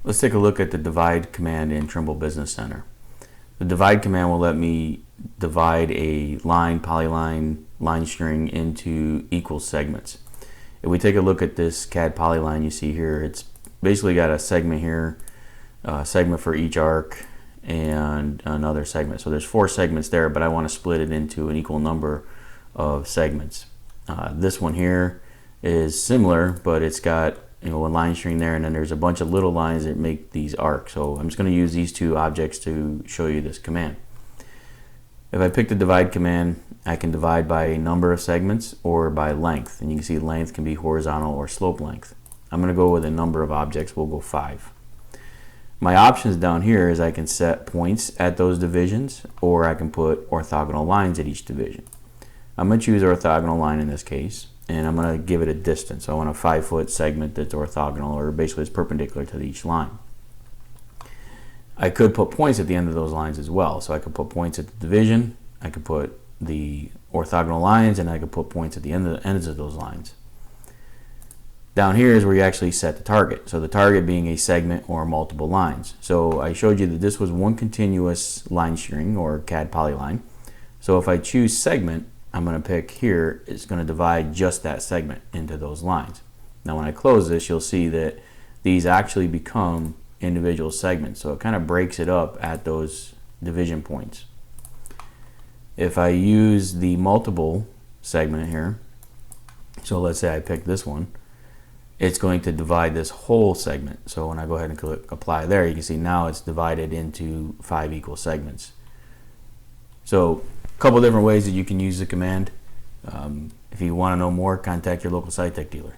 Let's take a look at the divide command in Trimble Business Center. The divide command will let me divide a line, polyline, line string into equal segments. If we take a look at this CAD polyline you see here, it's basically got a segment here, a segment for each arc, and another segment. So there's 4 segments there, but I want to split it into an equal number of segments. This one here is similar, but it's got a line string there, and then there's a bunch of little lines that make these arcs. So I'm just going to use these 2 objects to show you this command. If I pick the divide command, I can divide by a number of segments or by length, and you can see length can be horizontal or slope length. I'm going to go with a number of objects. We'll go 5. My options down here is I can set points at those divisions, or I can put orthogonal lines at each division. I'm going to choose orthogonal line in this case, and I'm going to give it a distance. So I want a 5-foot segment that's orthogonal, or basically it's perpendicular to each line. I could put points at the end of those lines as well. So I could put points at the division, I could put the orthogonal lines, and I could put points at the ends of those lines. Down here is where you actually set the target. So the target being a segment or multiple lines. So I showed you that this was one continuous line string or CAD polyline. So if I choose segment, I'm going to pick here, it's going to divide just that segment into those lines. Now when I close this, you'll see that these actually become individual segments. So it kind of breaks it up at those division points. If I use the multiple segment here, so let's say I pick this one, it's going to divide this whole segment. So when I go ahead and click apply there, you can see now it's divided into 5 equal segments. So a couple different ways that you can use the command. If you want to know more, contact your local SciTech dealer.